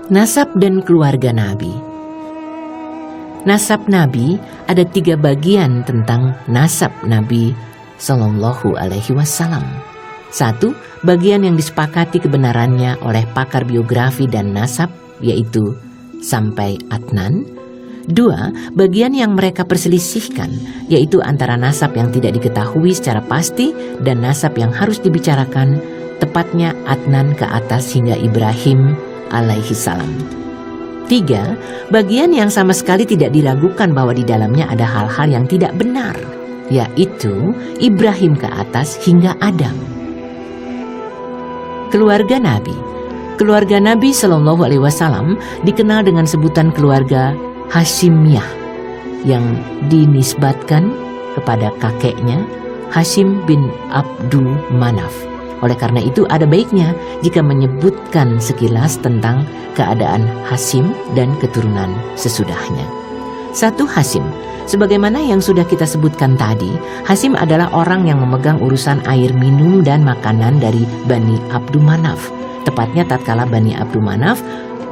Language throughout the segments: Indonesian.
Nasab dan keluarga Nabi. Nasab Nabi ada 3 bagian tentang nasab Nabi Sallallahu Alaihi Wasallam. 1. Bagian yang disepakati kebenarannya oleh pakar biografi dan nasab, yaitu sampai Adnan. 2. Bagian yang mereka perselisihkan, yaitu antara nasab yang tidak diketahui secara pasti dan nasab yang harus dibicarakan, tepatnya Adnan ke atas hingga Ibrahim alaihi salam. 3. Bagian yang sama sekali tidak diragukan bahwa di dalamnya ada hal-hal yang tidak benar, yaitu Ibrahim ke atas hingga Adam. Keluarga Nabi. Keluarga Nabi Shallallahu Alaihi Wasallam dikenal dengan sebutan keluarga Hasyimiyah yang dinisbatkan kepada kakeknya Hashim bin Abdul Manaf. Oleh karena itu ada baiknya jika menyebutkan sekilas tentang keadaan Hashim dan keturunan sesudahnya. 1. Hashim. Sebagaimana yang sudah kita sebutkan tadi, Hashim adalah orang yang memegang urusan air minum dan makanan dari Bani Abdul Manaf. Tepatnya tatkala Bani Abdul Manaf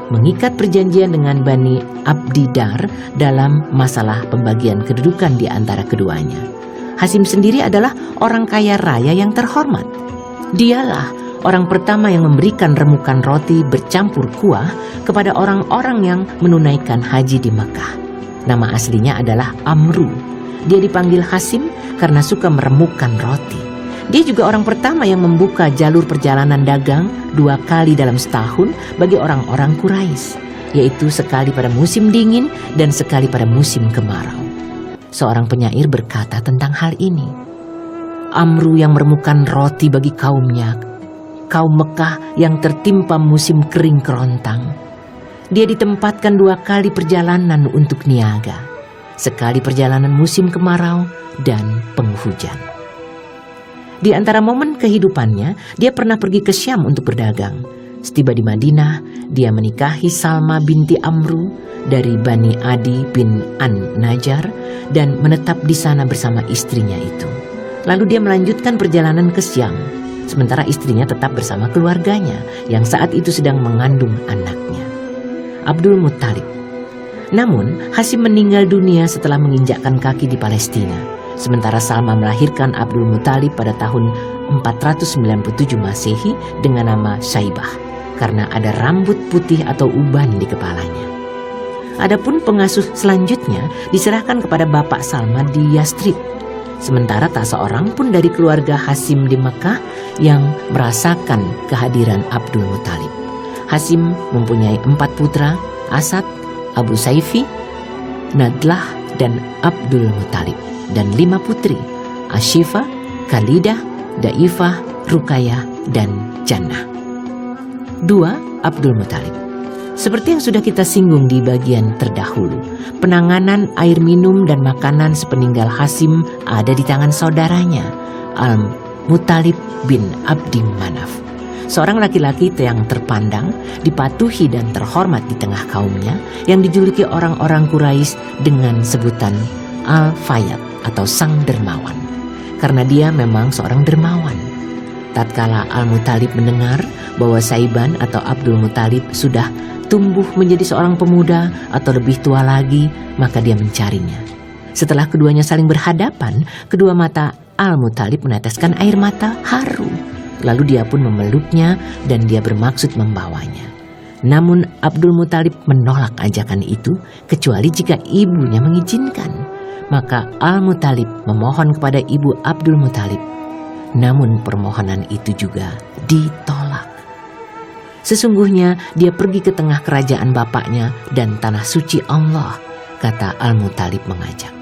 mengikat perjanjian dengan Bani Abdidar dalam masalah pembagian kedudukan di antara keduanya. Hashim sendiri adalah orang kaya raya yang terhormat. Dialah orang pertama yang memberikan remukan roti bercampur kuah kepada orang-orang yang menunaikan haji di Mekah. Nama aslinya adalah Amru. Dia dipanggil Hashim karena suka meremukkan roti. Dia juga orang pertama yang membuka jalur perjalanan dagang 2 kali dalam setahun bagi orang-orang Quraisy, yaitu sekali pada musim dingin dan sekali pada musim kemarau. Seorang penyair berkata tentang hal ini. Amru yang meremukkan roti bagi kaumnya, kaum Mekah yang tertimpa musim kering kerontang. Dia ditempatkan 2 kali perjalanan untuk niaga, sekali perjalanan musim kemarau dan penghujan. Di antara momen kehidupannya, dia pernah pergi ke Syam untuk berdagang. Setiba di Madinah, dia menikahi Salma binti Amru dari Bani Adi bin An-Najjar dan menetap di sana bersama istrinya itu. Lalu dia melanjutkan perjalanan ke Syam, sementara istrinya tetap bersama keluarganya yang saat itu sedang mengandung anaknya, Abdul Muttalib. Namun, Hashim meninggal dunia setelah menginjakkan kaki di Palestina, sementara Salma melahirkan Abdul Muttalib pada tahun 497 Masehi dengan nama Syaibah, karena ada rambut putih atau uban di kepalanya. Adapun pengasuh selanjutnya diserahkan kepada bapak Salma di Yastrib. Sementara tak seorang pun dari keluarga Hashim di Mekah yang merasakan kehadiran Abdul Muttalib. Hashim mempunyai 4 putra, Asad, Abu Saifi, Nadlah, dan Abdul Muttalib, dan 5 putri, Ashifa, Khalidah, Daifah, Rukayah, dan Jannah. 2. Abdul Muttalib. Seperti yang sudah kita singgung di bagian terdahulu, penanganan air minum dan makanan sepeninggal Hashim ada di tangan saudaranya, Al-Muttalib bin Abdi Manaf. Seorang laki-laki yang terpandang, dipatuhi dan terhormat di tengah kaumnya, yang dijuluki orang-orang Quraisy dengan sebutan Al-Fayyad atau Sang Dermawan, karena dia memang seorang dermawan. Tatkala Al-Muttalib mendengar bahwa Saiban atau Abdul Muttalib sudah tumbuh menjadi seorang pemuda atau lebih tua lagi, maka dia mencarinya. Setelah keduanya saling berhadapan, kedua mata Al-Muttalib meneteskan air mata haru. Lalu dia pun memeluknya dan dia bermaksud membawanya. Namun Abdul Muttalib menolak ajakan itu kecuali jika ibunya mengizinkan. Maka Al-Muttalib memohon kepada ibu Abdul Muttalib. Namun permohonan itu juga ditolak. Sesungguhnya dia pergi ke tengah kerajaan bapaknya dan tanah suci Allah, kata Al-Muttalib mengajak.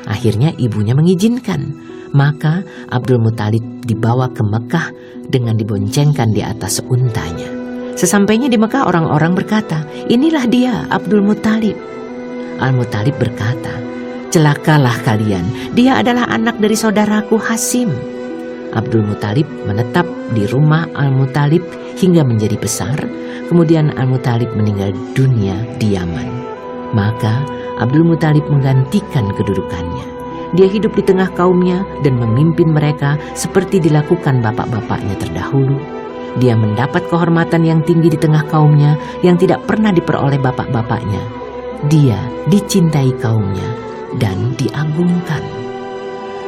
Akhirnya ibunya mengizinkan. Maka Abdul Muttalib dibawa ke Mekah dengan diboncengkan di atas untanya. Sesampainya di Mekah orang-orang berkata, "Inilah dia Abdul Muttalib." Al-Muttalib berkata, "Celakalah kalian, dia adalah anak dari saudaraku Hashim." Abdul Muttalib menetap di rumah Al-Muttalib hingga menjadi besar. Kemudian Al-Muttalib meninggal dunia di Yaman. Maka Abdul Muttalib menggantikan kedudukannya. Dia hidup di tengah kaumnya dan memimpin mereka seperti dilakukan bapak-bapaknya terdahulu. dia mendapat kehormatan yang tinggi di tengah kaumnya yang tidak pernah diperoleh bapak-bapaknya. Dia dicintai kaumnya dan diagungkan.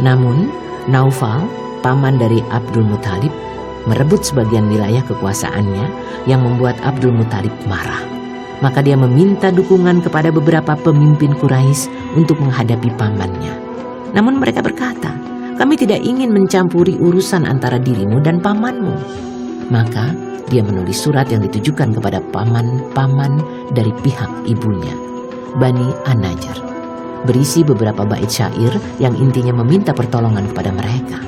Namun, Naufal, paman dari Abdul Muthalib, merebut sebagian wilayah kekuasaannya yang membuat Abdul Muthalib marah. Maka dia meminta dukungan kepada beberapa pemimpin Quraisy untuk menghadapi pamannya. Namun mereka berkata, "Kami tidak ingin mencampuri urusan antara dirimu dan pamanmu." Maka dia menulis surat yang ditujukan kepada paman-paman dari pihak ibunya, Bani An-Najjar, berisi beberapa bait syair yang intinya meminta pertolongan kepada mereka.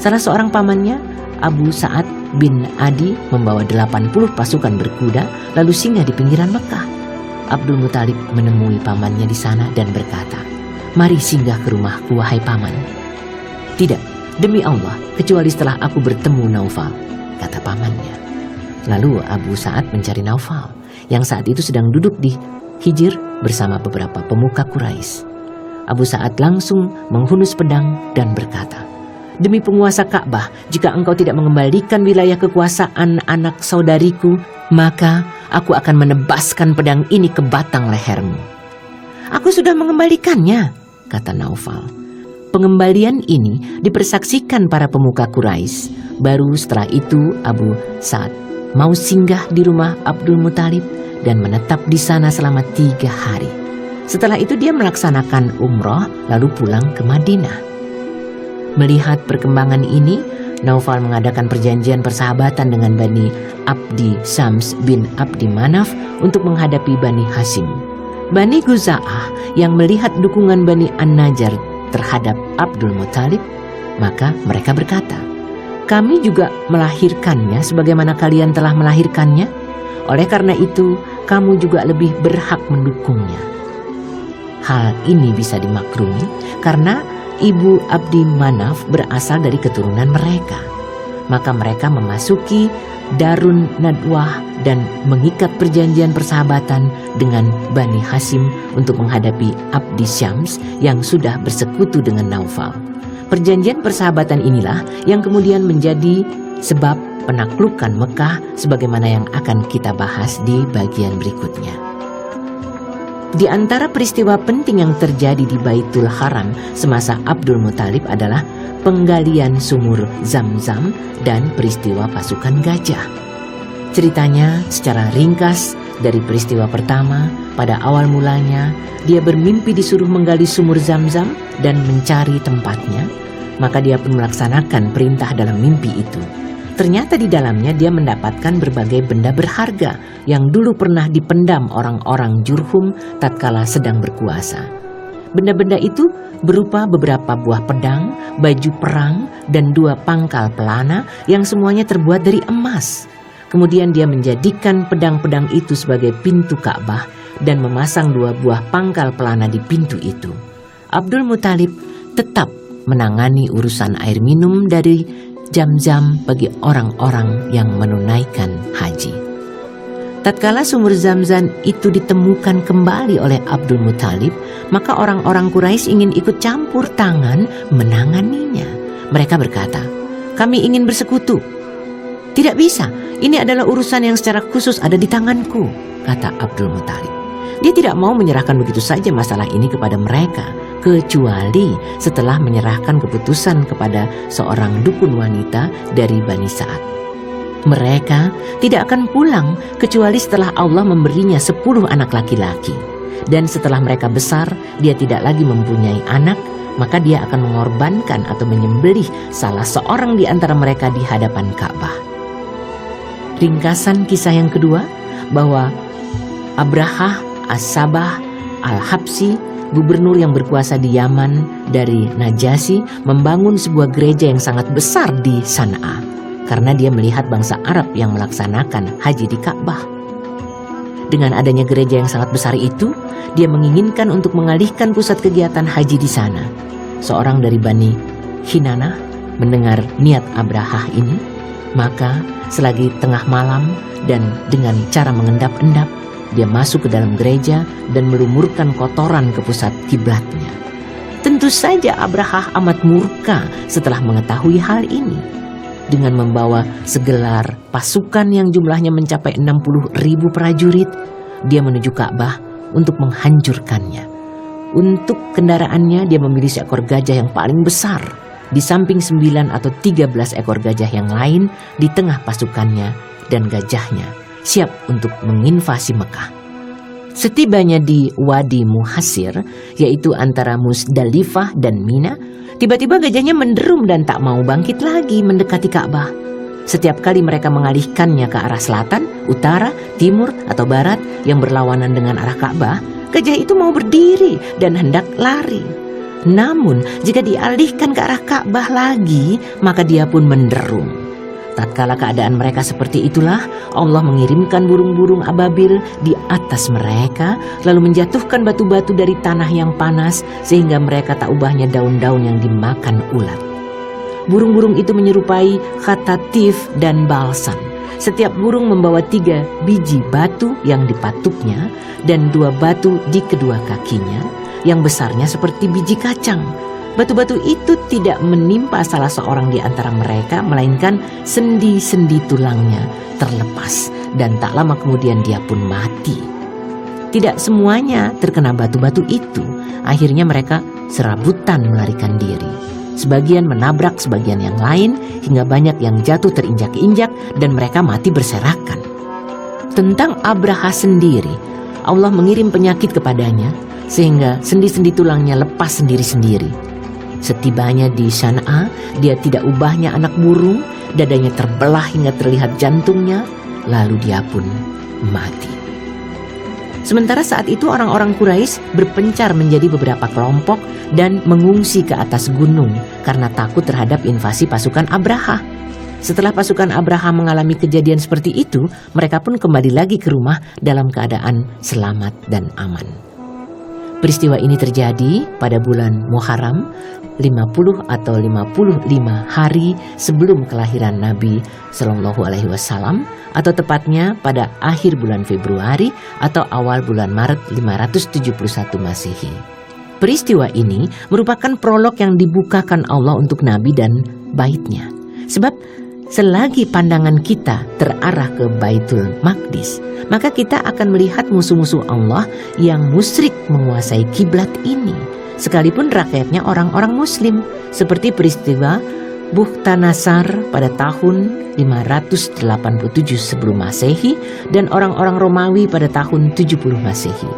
Salah seorang pamannya, Abu Sa'ad bin Adi, membawa 80 pasukan berkuda lalu singgah di pinggiran Mekah. Abdul Muthalib menemui pamannya di sana dan berkata, "Mari singgah ke rumahku, wahai paman." "Tidak, demi Allah, kecuali setelah aku bertemu Naufal," kata pamannya. Lalu Abu Sa'ad mencari Naufal yang saat itu sedang duduk di Hijr bersama beberapa pemuka Quraisy. Abu Sa'ad langsung menghunus pedang dan berkata, "Demi penguasa Ka'bah, jika engkau tidak mengembalikan wilayah kekuasaan anak saudariku, maka aku akan menebaskan pedang ini ke batang lehermu." "Aku sudah mengembalikannya," kata Naufal. Pengembalian ini dipersaksikan para pemuka Quraisy. Baru setelah itu Abu Sa'ad mau singgah di rumah Abdul Muthalib dan menetap di sana selama 3 hari. Setelah itu dia melaksanakan umroh lalu pulang ke Madinah. Melihat perkembangan ini, Naufal mengadakan perjanjian persahabatan dengan Bani Abdi Syams bin Abdi Manaf untuk menghadapi Bani Hashim. Bani Guza'ah yang melihat dukungan Bani An-Najjar terhadap Abdul Muthalib, maka mereka berkata, "Kami juga melahirkannya sebagaimana kalian telah melahirkannya. Oleh karena itu, kamu juga lebih berhak mendukungnya." Hal ini bisa dimaklumi karena Ibu Abdi Manaf berasal dari keturunan mereka. Maka mereka memasuki Darun Nadwah dan mengikat perjanjian persahabatan dengan Bani Hashim untuk menghadapi Abdi Syams yang sudah bersekutu dengan Naufal. Perjanjian persahabatan inilah yang kemudian menjadi sebab penaklukan Mekah sebagaimana yang akan kita bahas di bagian berikutnya. Di antara peristiwa penting yang terjadi di Baitul Haram semasa Abdul Muthalib adalah penggalian sumur Zam-Zam dan peristiwa pasukan gajah. Ceritanya secara ringkas dari peristiwa pertama, pada awal mulanya dia bermimpi disuruh menggali sumur Zam-Zam dan mencari tempatnya, maka dia pun melaksanakan perintah dalam mimpi itu. Ternyata di dalamnya dia mendapatkan berbagai benda berharga yang dulu pernah dipendam orang-orang Jurhum tatkala sedang berkuasa. Benda-benda itu berupa beberapa buah pedang, baju perang, dan 2 pangkal pelana yang semuanya terbuat dari emas. Kemudian dia menjadikan pedang-pedang itu sebagai pintu Ka'bah dan memasang 2 buah pangkal pelana di pintu itu. Abdul Muthalib tetap menangani urusan air minum dari Zam-Zam bagi orang-orang yang menunaikan haji. Tatkala sumur Zam-Zam itu ditemukan kembali oleh Abdul Muthalib, maka orang-orang Quraisy ingin ikut campur tangan menanganinya. Mereka berkata, "Kami ingin bersekutu." "Tidak bisa, ini adalah urusan yang secara khusus ada di tanganku," kata Abdul Muthalib. Dia tidak mau menyerahkan begitu saja masalah ini kepada mereka, kecuali setelah menyerahkan keputusan kepada seorang dukun wanita dari Bani Sa'ad. Mereka tidak akan pulang kecuali setelah Allah memberinya 10 anak laki-laki. Dan setelah mereka besar, dia tidak lagi mempunyai anak, maka dia akan mengorbankan atau menyembelih salah seorang di antara mereka di hadapan Ka'bah. Ringkasan kisah yang kedua, bahwa Abrahah As-Sabah Al-Habsi, gubernur yang berkuasa di Yaman dari Najasyi, membangun sebuah gereja yang sangat besar di San'a karena dia melihat bangsa Arab yang melaksanakan haji di Ka'bah. Dengan adanya gereja yang sangat besar itu, dia menginginkan untuk mengalihkan pusat kegiatan haji di sana. Seorang dari Bani Kinanah mendengar niat Abrahah ini, maka selagi tengah malam dan dengan cara mengendap-endap, dia masuk ke dalam gereja dan melumurkan kotoran ke pusat kiblatnya. Tentu saja Abrahah amat murka setelah mengetahui hal ini. dengan membawa segelar pasukan yang jumlahnya mencapai 60.000 prajurit. Dia menuju Ka'bah untuk menghancurkannya. Untuk kendaraannya dia memilih seekor gajah yang paling besar, di samping 9 atau 13 ekor gajah yang lain di tengah pasukannya, dan gajahnya siap untuk menginvasi Mekah. Setibanya di Wadi Muhasir, yaitu antara Musdalifah dan Mina, tiba-tiba gajahnya menderum dan tak mau bangkit lagi mendekati Ka'bah. Setiap kali mereka mengalihkannya ke arah selatan, utara, timur, atau barat yang berlawanan dengan arah Ka'bah, gajah itu mau berdiri dan hendak lari. Namun jika dialihkan ke arah Ka'bah lagi, maka dia pun menderum. Tatkala keadaan mereka seperti itulah, Allah mengirimkan burung-burung ababil di atas mereka, lalu menjatuhkan batu-batu dari tanah yang panas, sehingga mereka tak ubahnya daun-daun yang dimakan ulat. Burung-burung itu menyerupai khatatif dan balsan. Setiap burung membawa 3 biji batu yang dipatuknya, dan 2 batu di kedua kakinya, yang besarnya seperti biji kacang. Batu-batu itu tidak menimpa salah seorang di antara mereka, melainkan sendi-sendi tulangnya terlepas, dan tak lama kemudian dia pun mati. Tidak semuanya terkena batu-batu itu. Akhirnya mereka serabutan melarikan diri. Sebagian menabrak sebagian yang lain, hingga banyak yang jatuh terinjak-injak dan mereka mati berserakan. Tentang Abraha sendiri, Allah mengirim penyakit kepadanya, sehingga sendi-sendi tulangnya lepas sendiri-sendiri. Setibanya di Sana'a, dia tidak ubahnya anak burung, dadanya terbelah hingga terlihat jantungnya, lalu dia pun mati. Sementara saat itu orang-orang Quraisy berpencar menjadi beberapa kelompok dan mengungsi ke atas gunung karena takut terhadap invasi pasukan Abraha. Setelah pasukan Abraha mengalami kejadian seperti itu, mereka pun kembali lagi ke rumah dalam keadaan selamat dan aman. Peristiwa ini terjadi pada bulan Muharram, 50 atau 55 hari sebelum kelahiran Nabi Shallallahu Alaihi Wasallam, atau tepatnya pada akhir bulan Februari atau awal bulan Maret 571 Masehi. Peristiwa ini merupakan prolog yang dibukakan Allah untuk Nabi dan baitnya. Sebab selagi pandangan kita terarah ke Baitul Maqdis, maka kita akan melihat musuh-musuh Allah yang musyrik menguasai kiblat ini, sekalipun rakyatnya orang-orang muslim, seperti peristiwa Bukhtanasar pada tahun 587 sebelum Masehi dan orang-orang Romawi pada tahun 70 Masehi.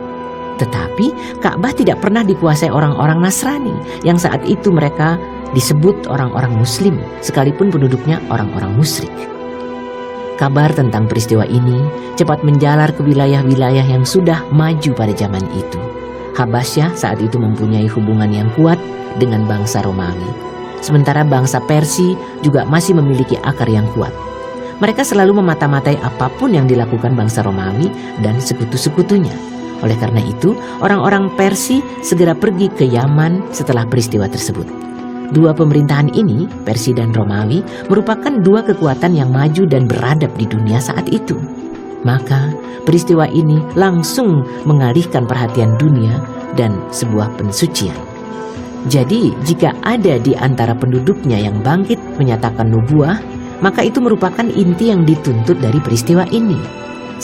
Tetapi Ka'bah tidak pernah dikuasai orang-orang Nasrani yang saat itu mereka disebut orang-orang muslim, sekalipun penduduknya orang-orang musyrik. Kabar tentang peristiwa ini cepat menjalar ke wilayah-wilayah yang sudah maju pada zaman itu. Habasyah saat itu mempunyai hubungan yang kuat dengan bangsa Romawi. Sementara bangsa Persia juga masih memiliki akar yang kuat. Mereka selalu memata-matai apapun yang dilakukan bangsa Romawi dan sekutu-sekutunya. Oleh karena itu, orang-orang Persia segera pergi ke Yaman setelah peristiwa tersebut. Dua pemerintahan ini, Persia dan Romawi, merupakan dua kekuatan yang maju dan beradab di dunia saat itu. Maka peristiwa ini langsung mengalihkan perhatian dunia dan sebuah pensucian. Jadi jika ada di antara penduduknya yang bangkit menyatakan nubuah, maka itu merupakan inti yang dituntut dari peristiwa ini.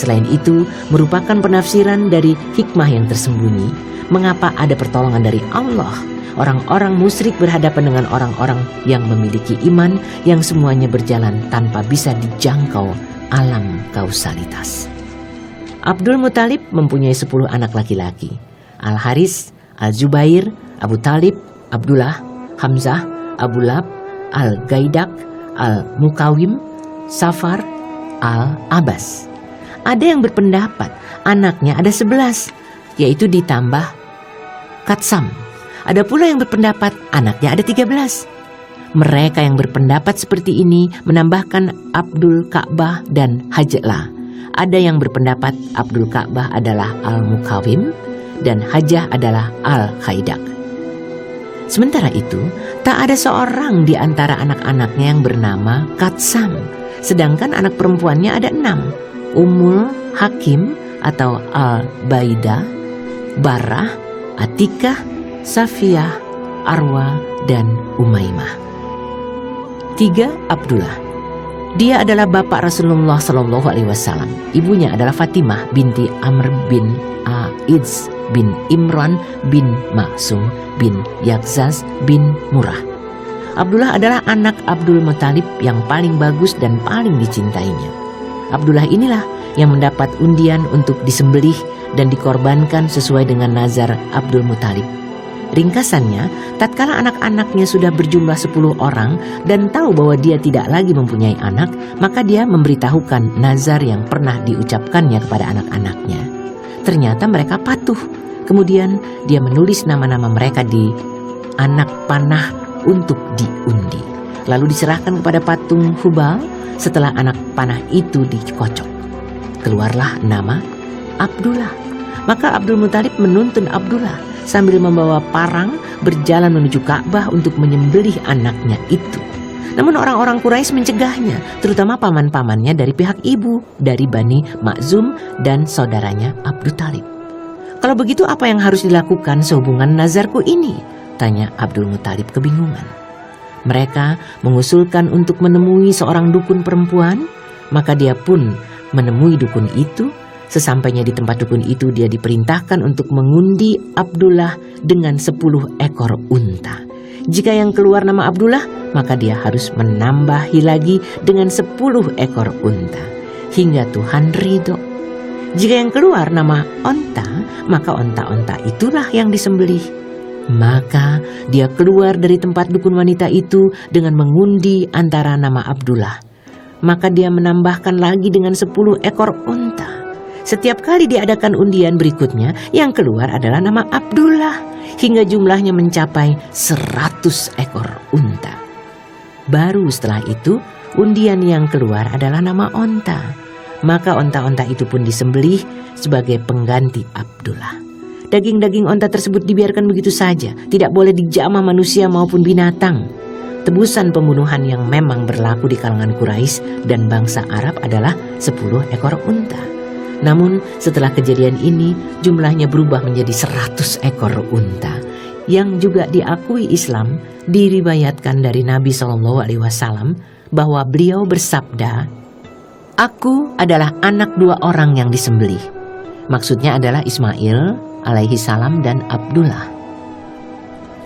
Selain itu, merupakan penafsiran dari hikmah yang tersembunyi, mengapa ada pertolongan dari Allah. Orang-orang musyrik berhadapan dengan orang-orang yang memiliki iman yang semuanya berjalan tanpa bisa dijangkau alam kausalitas. Abdul Muthalib mempunyai 10 anak laki-laki. Al-Haris, Al-Zubair, Abu Talib, Abdullah, Hamzah, Abu Lab, Al-Gaidak, Al-Mukawim, Safar, Al-Abbas. Ada yang berpendapat anaknya ada 11, yaitu ditambah Katsam. Ada pula yang berpendapat anaknya ada 13. Mereka yang berpendapat seperti ini menambahkan Abdul Ka'bah dan Hajlah. Ada yang berpendapat Abdul Ka'bah adalah Al-Mukawim dan Hajah adalah Al-Khaidak. Sementara itu, tak ada seorang di antara anak-anaknya yang bernama Katsam. Sedangkan anak perempuannya ada 6. Ummul Hakim atau Al-Baidah, Barah, Atikah, Safiyah, Arwa, dan Umaymah. 3. Abdullah. Dia adalah bapak Rasulullah Shallallahu Alaihi Wasallam. Ibunya adalah Fatimah binti Amr bin Aiz bin Imran bin Maksum bin Yakzaz bin Murrah. Abdullah adalah anak Abdul Muthalib yang paling bagus dan paling dicintainya. Abdullah inilah yang mendapat undian untuk disembelih dan dikorbankan sesuai dengan nazar Abdul Muthalib. Ringkasannya, tatkala anak-anaknya sudah berjumlah 10 orang dan tahu bahwa dia tidak lagi mempunyai anak, maka dia memberitahukan nazar yang pernah diucapkannya kepada anak-anaknya. Ternyata mereka patuh. Kemudian dia menulis nama-nama mereka di anak panah untuk diundi. Lalu diserahkan kepada patung Hubal. Setelah anak panah itu dikocok, keluarlah nama Abdullah. Maka Abdul Muthalib menuntun Abdullah sambil membawa parang berjalan menuju Ka'bah untuk menyembelih anaknya itu. Namun orang-orang Quraisy mencegahnya, terutama paman-pamannya dari pihak ibu, dari Bani Makhzum dan saudaranya Abdul Thalib. Kalau begitu apa yang harus dilakukan sehubungan nazarku ini? Tanya Abdul Muthalib kebingungan. Mereka mengusulkan untuk menemui seorang dukun perempuan, maka dia pun menemui dukun itu. Sesampainya di tempat dukun itu, dia diperintahkan untuk mengundi Abdullah dengan 10 ekor unta. Jika yang keluar nama Abdullah, maka dia harus menambahi lagi dengan 10 ekor unta, hingga Tuhan ridho. Jika yang keluar nama onta, maka onta-onta itulah yang disembelih. Maka dia keluar dari tempat dukun wanita itu dengan mengundi antara nama Abdullah. Maka dia menambahkan lagi dengan 10 ekor unta. Setiap kali diadakan undian berikutnya, yang keluar adalah nama Abdullah, hingga jumlahnya mencapai 100 ekor unta. Baru setelah itu, undian yang keluar adalah nama onta. Maka onta-onta itu pun disembelih sebagai pengganti Abdullah. Daging-daging onta tersebut dibiarkan begitu saja, tidak boleh dijamah manusia maupun binatang. Tebusan pembunuhan yang memang berlaku di kalangan Quraisy dan bangsa Arab adalah 10 ekor unta. Namun setelah kejadian ini jumlahnya berubah menjadi 100 ekor unta, yang juga diakui Islam. Diriwayatkan dari Nabi SAW bahwa beliau bersabda, "Aku adalah anak 2 orang yang disembelih." Maksudnya adalah Ismail alaihi salam dan Abdullah.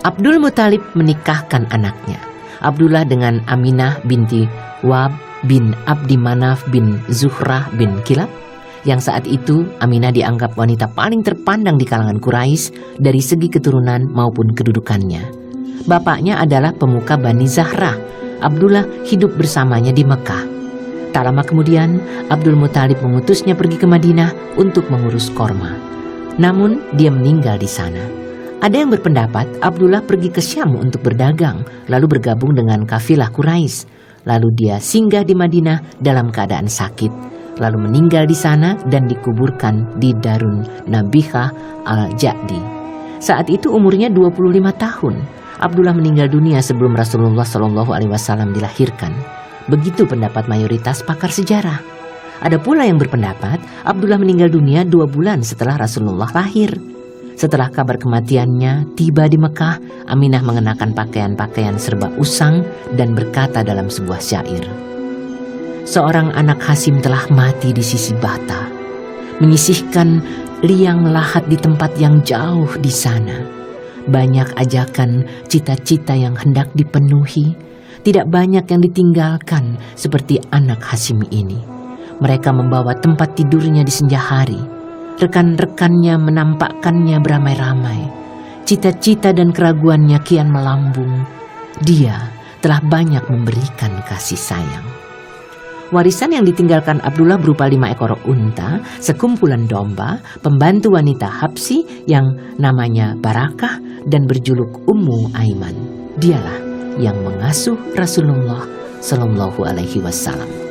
Abdul Muthalib menikahkan anaknya Abdullah dengan Aminah binti Wahb bin Abdi Manaf bin Zuhrah bin Kilab, yang saat itu Aminah dianggap wanita paling terpandang di kalangan Quraisy dari segi keturunan maupun kedudukannya. Bapaknya adalah pemuka Bani Zahrah. Abdullah hidup bersamanya di Mekah. Tak lama kemudian Abdul Muthalib mengutusnya pergi ke Madinah untuk mengurus korma. Namun dia meninggal di sana. Ada yang berpendapat Abdullah pergi ke Syam untuk berdagang, lalu bergabung dengan kafilah Quraisy. Lalu dia singgah di Madinah dalam keadaan sakit, lalu meninggal di sana dan dikuburkan di Darun Nabihah Al-Jadi. Saat itu umurnya 25 tahun. Abdullah meninggal dunia sebelum Rasulullah SAW dilahirkan. Begitu pendapat mayoritas pakar sejarah. Ada pula yang berpendapat Abdullah meninggal dunia 2 bulan setelah Rasulullah lahir. Setelah kabar kematiannya tiba di Mekah, Aminah mengenakan pakaian-pakaian serba usang dan berkata dalam sebuah syair, "Seorang anak Hasim telah mati di sisi bata, menyisihkan liang lahat di tempat yang jauh di sana. Banyak ajakan cita-cita yang hendak dipenuhi, tidak banyak yang ditinggalkan seperti anak Hasim ini. Mereka membawa tempat tidurnya di senja hari. Rekan-rekannya menampakkannya beramai-ramai. Cita-cita dan keraguannya kian melambung. Dia telah banyak memberikan kasih sayang." Warisan yang ditinggalkan Abdullah berupa 5 ekor unta, sekumpulan domba, pembantu wanita Habsi yang namanya Barakah dan berjuluk Ummu Aiman. Dialah yang mengasuh Rasulullah SAW.